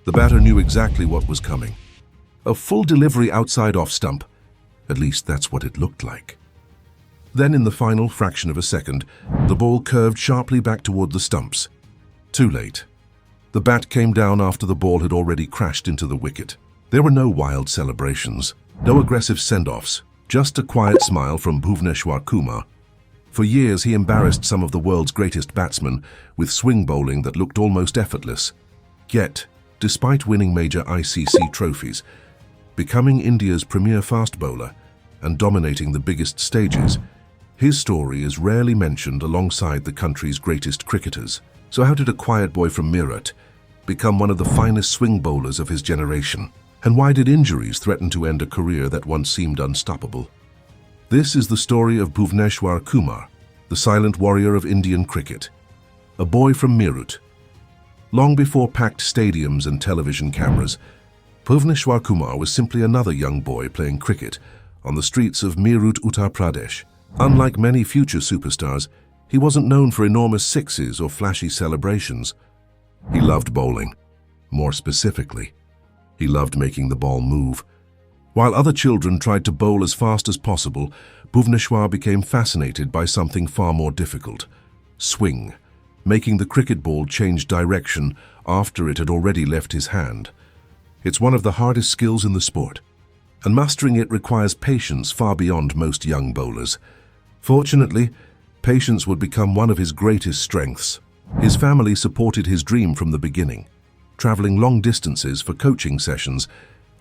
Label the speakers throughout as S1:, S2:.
S1: The batter knew exactly what was coming. A full delivery outside off stump. At least that's what it looked like. Then in the final fraction of a second, the ball curved sharply back toward the stumps. Too late. The bat came down after the ball had already crashed into the wicket. There were no wild celebrations, no aggressive send-offs, just a quiet smile from Bhuvneshwar Kumar. For years he embarrassed some of the world's greatest batsmen with swing bowling that looked almost effortless. Yet, despite winning major ICC trophies, becoming India's premier fast bowler, and dominating the biggest stages, his story is rarely mentioned alongside the country's greatest cricketers. So how did a quiet boy from Meerut become one of the finest swing bowlers of his generation? And why did injuries threaten to end a career that once seemed unstoppable? This is the story of Bhuvneshwar Kumar, the silent warrior of Indian cricket. A boy from Meerut. Long before packed stadiums and television cameras, Bhuvneshwar Kumar was simply another young boy playing cricket on the streets of Meerut, Uttar Pradesh. Unlike many future superstars, he wasn't known for enormous sixes or flashy celebrations. He loved bowling. More specifically, he loved making the ball move. While other children tried to bowl as fast as possible, Bhuvneshwar became fascinated by something far more difficult: swing, making the cricket ball change direction after it had already left his hand. It's one of the hardest skills in the sport, and mastering it requires patience far beyond most young bowlers. Fortunately, patience would become one of his greatest strengths. His family supported his dream from the beginning, traveling long distances for coaching sessions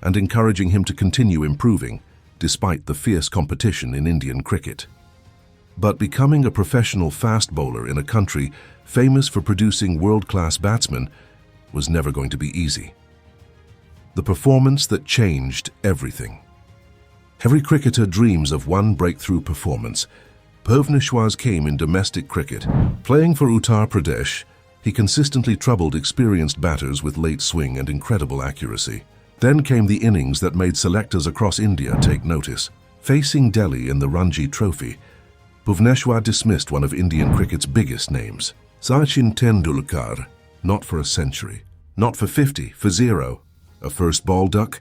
S1: and encouraging him to continue improving, despite the fierce competition in Indian cricket. But becoming a professional fast bowler in a country famous for producing world-class batsmen was never going to be easy. The performance that changed everything. Every cricketer dreams of one breakthrough performance. Bhuvneshwar's came in domestic cricket. Playing for Uttar Pradesh, he consistently troubled experienced batters with late swing and incredible accuracy. Then came the innings that made selectors across India take notice. Facing Delhi in the Ranji Trophy, Bhuvneshwar dismissed one of Indian cricket's biggest names. Sachin Tendulkar, not for a century, not for 50, for 0. A first ball duck.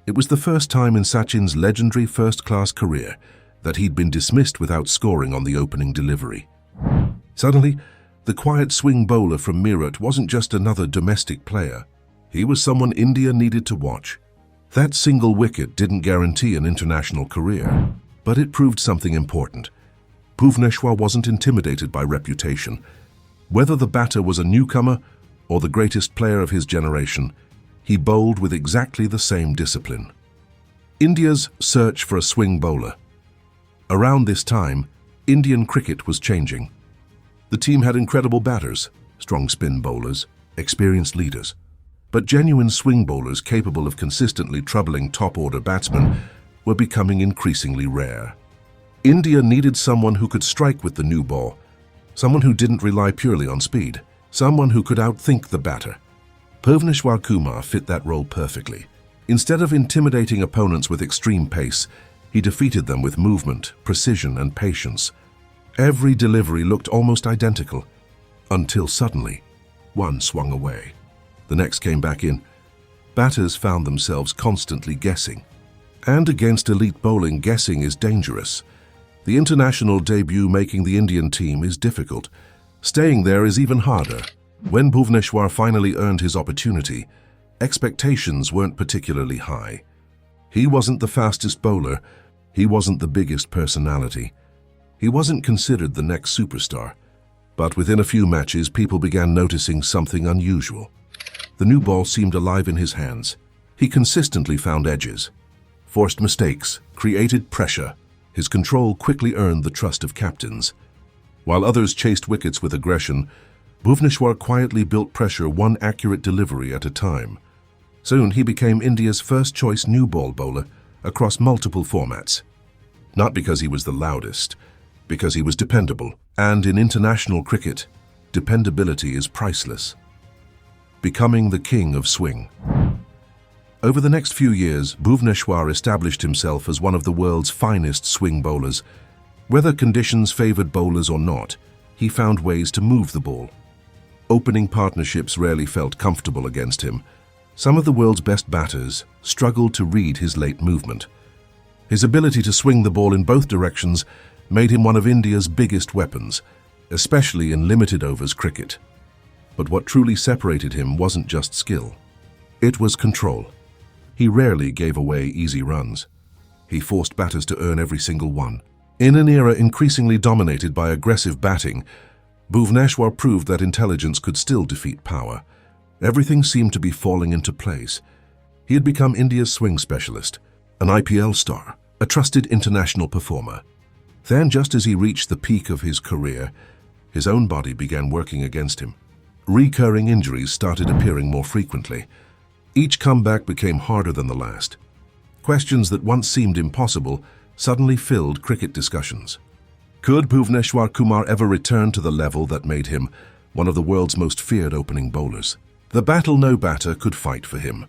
S1: It was the first time in Sachin's legendary first-class career that he'd been dismissed without scoring on the opening delivery. Suddenly, the quiet swing bowler from Meerut wasn't just another domestic player. He was someone India needed to watch. That single wicket didn't guarantee an international career, but it proved something important. Bhuvneshwar wasn't intimidated by reputation. Whether the batter was a newcomer or the greatest player of his generation, he bowled with exactly the same discipline. India's search for a swing bowler. Around this time, Indian cricket was changing. The team had incredible batters, strong spin bowlers, experienced leaders. But genuine swing bowlers capable of consistently troubling top-order batsmen were becoming increasingly rare. India needed someone who could strike with the new ball, someone who didn't rely purely on speed, someone who could outthink the batter. Bhuvneshwar Kumar fit that role perfectly. Instead of intimidating opponents with extreme pace, he defeated them with movement, precision, and patience. Every delivery looked almost identical, until suddenly, one swung away. The next came back in. Batters found themselves constantly guessing. And against elite bowling, guessing is dangerous. The international debut making the Indian team is difficult. Staying there is even harder. When Bhuvneshwar finally earned his opportunity, expectations weren't particularly high. He wasn't the fastest bowler. He wasn't the biggest personality. He wasn't considered the next superstar. But within a few matches, people began noticing something unusual. The new ball seemed alive in his hands. He consistently found edges, forced mistakes, created pressure. His control quickly earned the trust of captains. While others chased wickets with aggression, Bhuvneshwar quietly built pressure one accurate delivery at a time. Soon he became India's first-choice new ball bowler across multiple formats. Not because he was the loudest, because he was dependable. And in international cricket, dependability is priceless. Becoming the king of swing. Over the next few years, Bhuvneshwar established himself as one of the world's finest swing bowlers. Whether conditions favored bowlers or not, he found ways to move the ball. Opening partnerships rarely felt comfortable against him, Some of the world's best batters struggled to read his late movement. His ability to swing the ball in both directions made him one of India's biggest weapons, especially in limited overs cricket. But what truly separated him wasn't just skill. It was control. He rarely gave away easy runs. He forced batters to earn every single one. In an era increasingly dominated by aggressive batting, Bhuvneshwar proved that intelligence could still defeat power. Everything seemed to be falling into place. He had become India's swing specialist, an IPL star, a trusted international performer. Then, just as he reached the peak of his career, his own body began working against him. Recurring injuries started appearing more frequently. Each comeback became harder than the last. Questions that once seemed impossible suddenly filled cricket discussions. Could Bhuvneshwar Kumar ever return to the level that made him one of the world's most feared opening bowlers? The battle no batter could fight for him.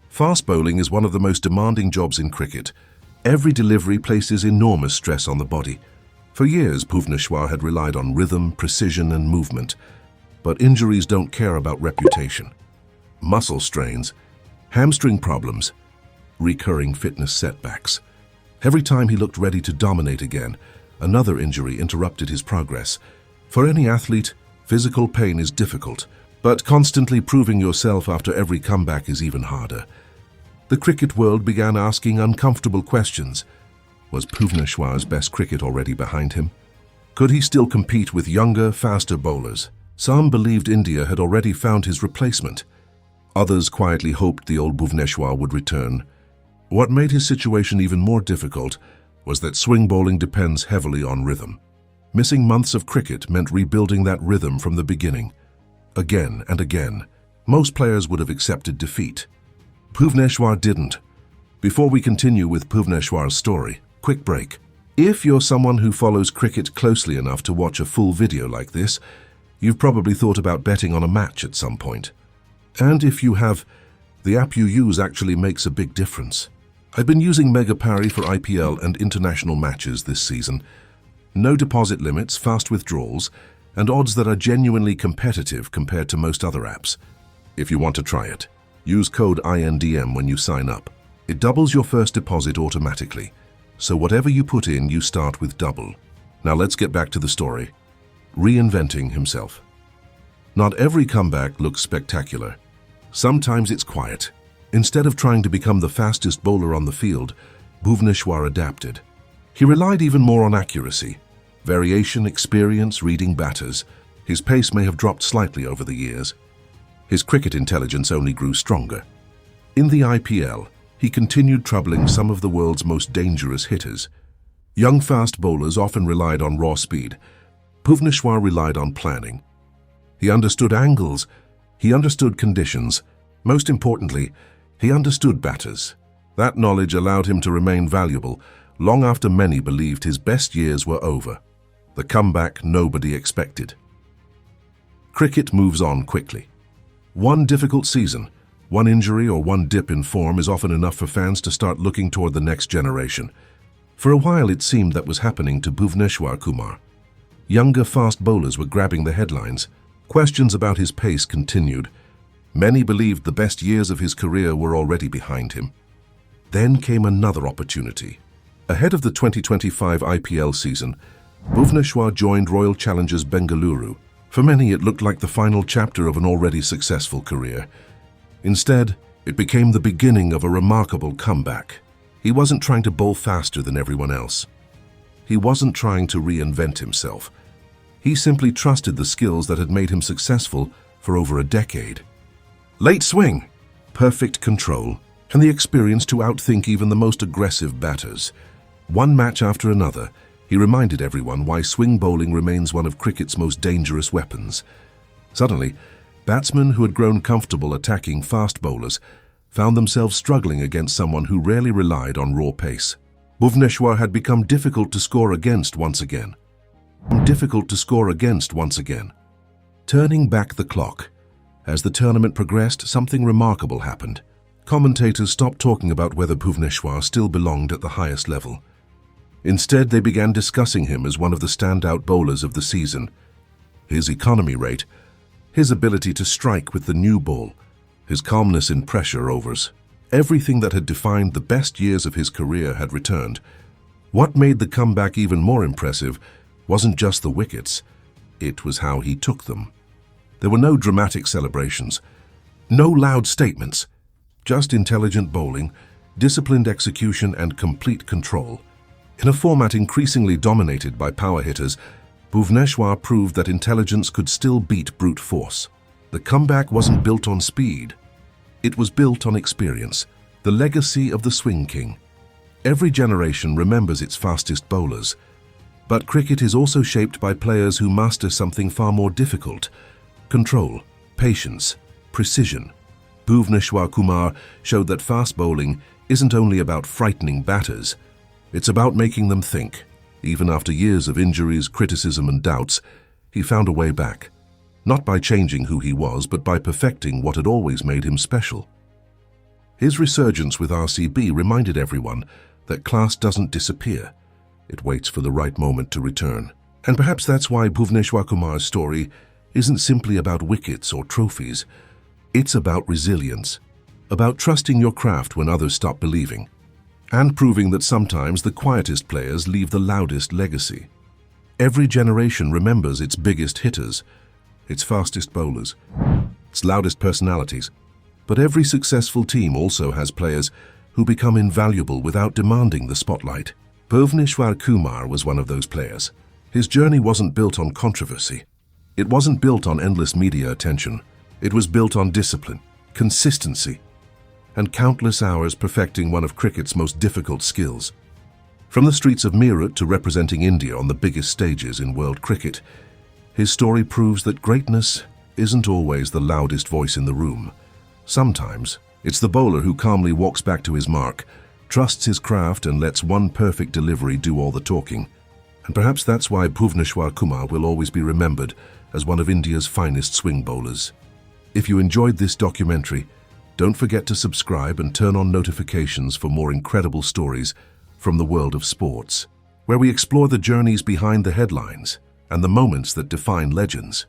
S1: Fast bowling is one of the most demanding jobs in cricket. Every delivery places enormous stress on the body. For years, Bhuvneshwar had relied on rhythm, precision, and movement. But injuries don't care about reputation. Muscle strains, hamstring problems, recurring fitness setbacks. Every time he looked ready to dominate again, another injury interrupted his progress. For any athlete, physical pain is difficult, but constantly proving yourself after every comeback is even harder. The cricket world began asking uncomfortable questions. Was Bhuvneshwar's best cricket already behind him? Could he still compete with younger, faster bowlers? Some believed India had already found his replacement. Others quietly hoped the old Bhuvneshwar would return. What made his situation even more difficult was that swing bowling depends heavily on rhythm. Missing months of cricket meant rebuilding that rhythm from the beginning. Again and again, most players would have accepted defeat. Bhuvneshwar didn't. Before we continue with Bhuvneshwar's story, quick break. If you're someone who follows cricket closely enough to watch a full video like this, you've probably thought about betting on a match at some point. And if you have, the app you use actually makes a big difference. I've been using Mega Parry for IPL and international matches this season. No deposit limits, fast withdrawals, and odds that are genuinely competitive compared to most other apps. If you want to try it, use code INDM when you sign up. It doubles your first deposit automatically, so whatever you put in, you start with double. Now let's get back to the story. Reinventing himself. Not every comeback looks spectacular. Sometimes it's quiet. Instead of trying to become the fastest bowler on the field, Bhuvneshwar adapted. He relied even more on accuracy. Variation, experience, reading batters. His pace may have dropped slightly over the years. His cricket intelligence only grew stronger. In the IPL, he continued troubling some of the world's most dangerous hitters. Young fast bowlers often relied on raw speed. Bhuvneshwar relied on planning. He understood angles. He understood conditions. Most importantly, he understood batters. That knowledge allowed him to remain valuable long after many believed his best years were over. The comeback nobody expected. Cricket moves on quickly. One difficult season, one injury or one dip in form is often enough for fans to start looking toward the next generation. For a while it seemed that was happening to Bhuvneshwar Kumar. Younger fast bowlers were grabbing the headlines. Questions about his pace continued. Many believed the best years of his career were already behind him. Then came another opportunity. Ahead of the 2025 IPL season, Bhuvneshwar joined Royal Challengers Bengaluru. For many, it looked like the final chapter of an already successful career. Instead, it became the beginning of a remarkable comeback. He wasn't trying to bowl faster than everyone else. He wasn't trying to reinvent himself. He simply trusted the skills that had made him successful for over a decade. Late swing, perfect control, and the experience to outthink even the most aggressive batters. One match after another, he reminded everyone why swing bowling remains one of cricket's most dangerous weapons. Suddenly, batsmen who had grown comfortable attacking fast bowlers found themselves struggling against someone who rarely relied on raw pace. Bhuvneshwar had become difficult to score against once again. Turning back the clock, as the tournament progressed, something remarkable happened. Commentators stopped talking about whether Bhuvneshwar still belonged at the highest level. Instead, they began discussing him as one of the standout bowlers of the season. His economy rate, his ability to strike with the new ball, his calmness in pressure overs. Everything that had defined the best years of his career had returned. What made the comeback even more impressive wasn't just the wickets, it was how he took them. There were no dramatic celebrations, no loud statements, just intelligent bowling, disciplined execution and complete control. In a format increasingly dominated by power hitters, Bhuvneshwar proved that intelligence could still beat brute force. The comeback wasn't built on speed. It was built on experience, the legacy of the swing king. Every generation remembers its fastest bowlers. But cricket is also shaped by players who master something far more difficult: control, patience, precision. Bhuvneshwar Kumar showed that fast bowling isn't only about frightening batters, it's about making them think. Even after years of injuries, criticism and doubts, he found a way back. Not by changing who he was, but by perfecting what had always made him special. His resurgence with RCB reminded everyone that class doesn't disappear. It waits for the right moment to return. And perhaps that's why Bhuvneshwar Kumar's story isn't simply about wickets or trophies. It's about resilience, about trusting your craft when others stop believing, and proving that sometimes the quietest players leave the loudest legacy. Every generation remembers its biggest hitters, its fastest bowlers, its loudest personalities. But every successful team also has players who become invaluable without demanding the spotlight. Bhuvneshwar Kumar was one of those players. His journey wasn't built on controversy. It wasn't built on endless media attention. It was built on discipline, consistency, and countless hours perfecting one of cricket's most difficult skills. From the streets of Meerut to representing India on the biggest stages in world cricket, his story proves that greatness isn't always the loudest voice in the room. Sometimes, it's the bowler who calmly walks back to his mark, trusts his craft and lets one perfect delivery do all the talking. And perhaps that's why Bhuvneshwar Kumar will always be remembered as one of India's finest swing bowlers. If you enjoyed this documentary, don't forget to subscribe and turn on notifications for more incredible stories from the world of sports, where we explore the journeys behind the headlines and the moments that define legends.